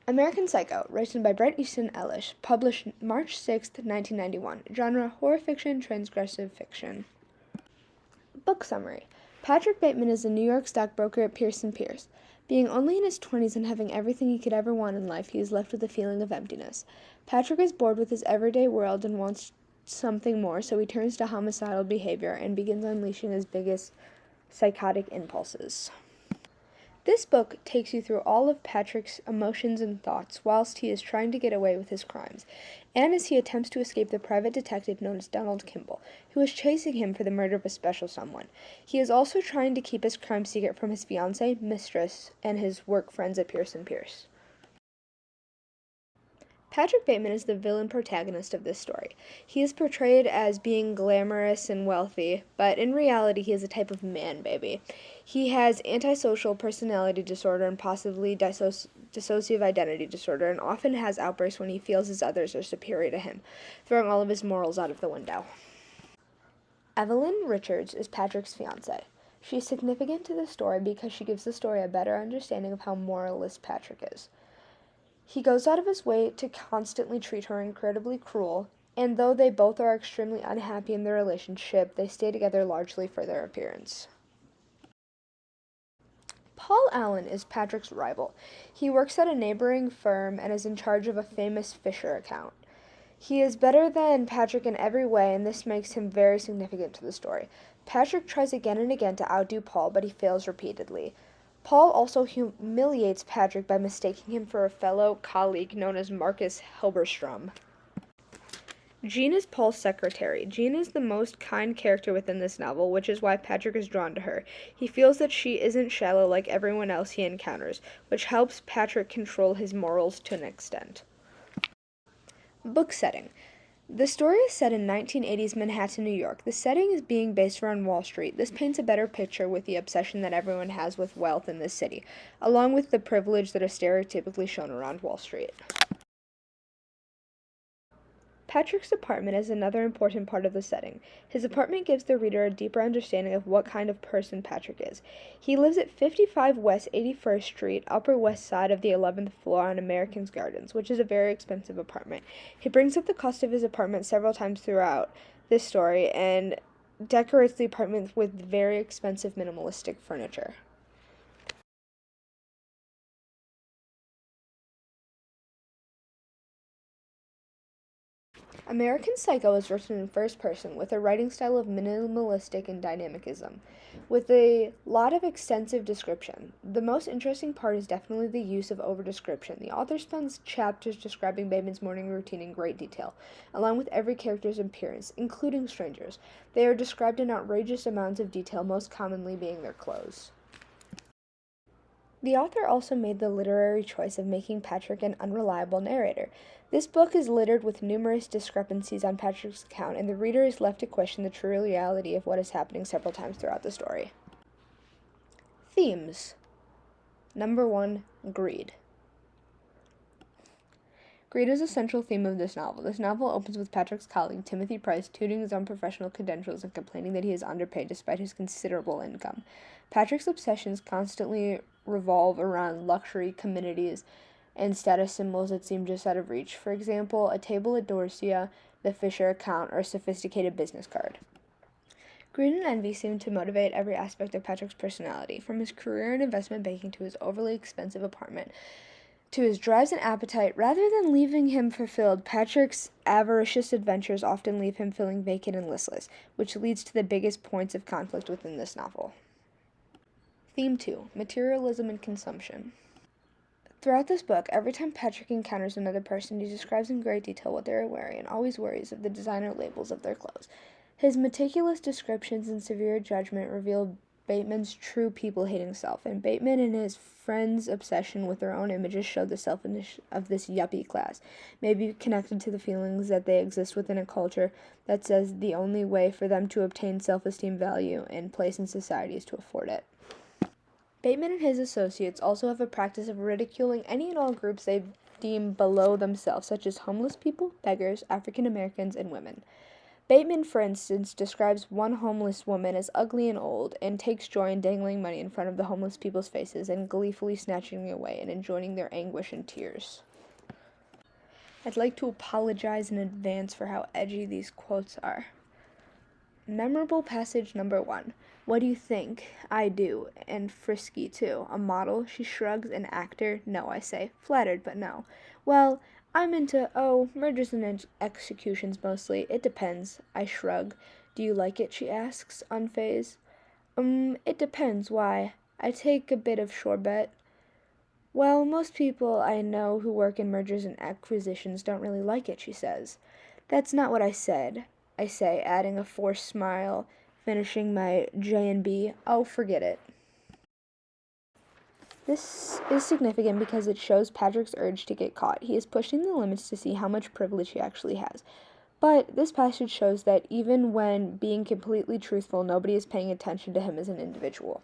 American Psycho, written by Bret Easton Ellis, published March 6, 1991. Genre, horror fiction, transgressive fiction. Book summary. Patrick Bateman is a New York stockbroker at Pierce & Pierce. Being only in his 20s and having everything he could ever want in life, he is left with a feeling of emptiness. Patrick is bored with his everyday world and wants something more, so he turns to homicidal behavior and begins unleashing his biggest psychotic impulses. This book takes you through all of Patrick's emotions and thoughts whilst he is trying to get away with his crimes, and as he attempts to escape the private detective known as Donald Kimball, who is chasing him for the murder of a special someone. He is also trying to keep his crime secret from his fiancée, mistress, and his work friends at Pierce & Pierce. Patrick Bateman is the villain protagonist of this story. He is portrayed as being glamorous and wealthy, but in reality he is a type of man-baby. He has antisocial personality disorder and possibly dissociative identity disorder, and often has outbursts when he feels his others are superior to him, throwing all of his morals out of the window. Evelyn Richards is Patrick's fiancée. She is significant to the story because she gives the story a better understanding of how moralist Patrick is. He goes out of his way to constantly treat her incredibly cruel, and though they both are extremely unhappy in their relationship, they stay together largely for their appearance. Paul Allen is Patrick's rival. He works at a neighboring firm and is in charge of a famous Fisher account. He is better than Patrick in every way, and this makes him very significant to the story. Patrick tries again and again to outdo Paul, but he fails repeatedly. Paul also humiliates Patrick by mistaking him for a fellow colleague known as Marcus Helberstrom. Jean is Paul's secretary. Jean is the most kind character within this novel, which is why Patrick is drawn to her. He feels that she isn't shallow like everyone else he encounters, which helps Patrick control his morals to an extent. Book setting. The story is set in 1980s Manhattan, New York. The setting is being based around Wall Street. This paints a better picture with the obsession that everyone has with wealth in this city, along with the privilege that is stereotypically shown around Wall Street. Patrick's apartment is another important part of the setting. His apartment gives the reader a deeper understanding of what kind of person Patrick is. He lives at 55 West 81st Street, Upper West Side of the 11th floor on Americans Gardens, which is a very expensive apartment. He brings up the cost of his apartment several times throughout this story and decorates the apartment with very expensive minimalistic furniture. American Psycho is written in first person with a writing style of minimalistic and dynamicism, with a lot of extensive description. The most interesting part is definitely the use of over-description. The author spends chapters describing Bateman's morning routine in great detail, along with every character's appearance, including strangers. They are described in outrageous amounts of detail, most commonly being their clothes. The author also made the literary choice of making Patrick an unreliable narrator. This book is littered with numerous discrepancies on Patrick's account, and the reader is left to question the true reality of what is happening several times throughout the story. Themes. Number 1, greed. Greed is a central theme of this novel. This novel opens with Patrick's colleague, Timothy Price, touting his unprofessional credentials and complaining that he is underpaid despite his considerable income. Patrick's obsessions constantly revolve around luxury, commodities, and status symbols that seem just out of reach. For example, a table at Dorsia, the Fisher account, or a sophisticated business card. Greed and envy seem to motivate every aspect of Patrick's personality, from his career in investment banking to his overly expensive apartment, to his drives and appetite. Rather than leaving him fulfilled, Patrick's avaricious adventures often leave him feeling vacant and listless, which leads to the biggest points of conflict within this novel. Theme 2, materialism and consumption. Throughout this book, every time Patrick encounters another person, he describes in great detail what they are wearing and always worries of the designer labels of their clothes. His meticulous descriptions and severe judgment reveal Bateman's true people-hating self, and Bateman and his friends' obsession with their own images show the selfishness of this yuppie class, may be connected to the feelings that they exist within a culture that says the only way for them to obtain self-esteem, value, and place in society is to afford it. Bateman and his associates also have a practice of ridiculing any and all groups they deem below themselves, such as homeless people, beggars, African Americans, and women. Bateman, for instance, describes one homeless woman as ugly and old, and takes joy in dangling money in front of the homeless people's faces and gleefully snatching it away and enjoying their anguish and tears. I'd like to apologize in advance for how edgy these quotes are. Memorable passage number 1. What do you think? I do. And frisky, too. A model? She shrugs. An actor? No, I say. Flattered, but no. Well, I'm into, mergers and executions mostly. It depends. I shrug. Do you like it? She asks, unfazed. It depends. Why? I take a bit of sure bet. Well, most people I know who work in mergers and acquisitions don't really like it, she says. That's not what I said, I say, adding a forced smile, finishing my J and B. Oh, forget it. This is significant because it shows Patrick's urge to get caught. He is pushing the limits to see how much privilege he actually has. But this passage shows that even when being completely truthful, nobody is paying attention to him as an individual.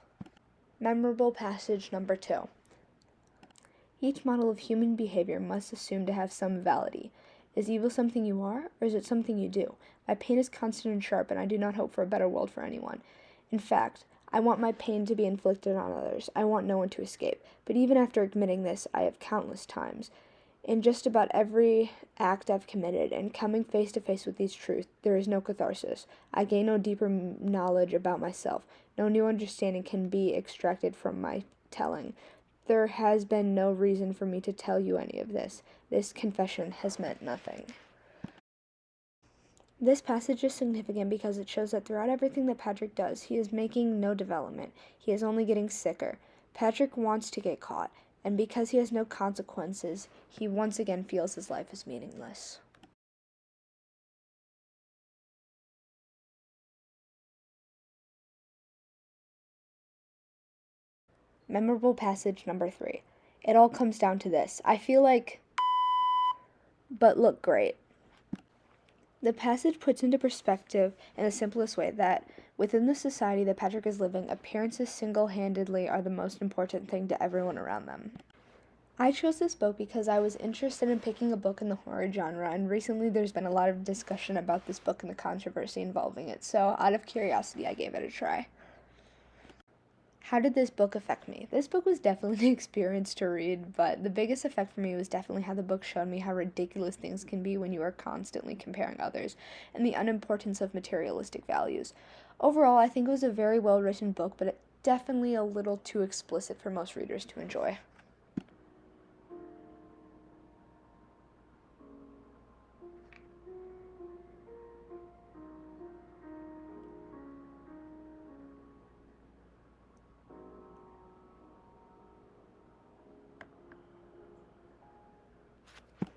Memorable passage number 2. Each model of human behavior must assume to have some validity. Is evil something you are, or is it something you do? My pain is constant and sharp, and I do not hope for a better world for anyone. In fact, I want my pain to be inflicted on others. I want no one to escape. But even after admitting this, I have countless times. In just about every act I've committed, and coming face to face with these truths, there is no catharsis. I gain no deeper knowledge about myself. No new understanding can be extracted from my telling. There has been no reason for me to tell you any of this. This confession has meant nothing. This passage is significant because it shows that throughout everything that Patrick does, he is making no development. He is only getting sicker. Patrick wants to get caught, and because he has no consequences, he once again feels his life is meaningless. Memorable passage number 3. It all comes down to this. I feel like, but look great. The passage puts into perspective in the simplest way that within the society that Patrick is living, appearances single-handedly are the most important thing to everyone around them. I chose this book because I was interested in picking a book in the horror genre, and recently there's been a lot of discussion about this book and the controversy involving it, so out of curiosity I gave it a try. How did this book affect me? This book was definitely an experience to read, but the biggest effect for me was definitely how the book showed me how ridiculous things can be when you are constantly comparing others, and the unimportance of materialistic values. Overall, I think it was a very well-written book, but definitely a little too explicit for most readers to enjoy.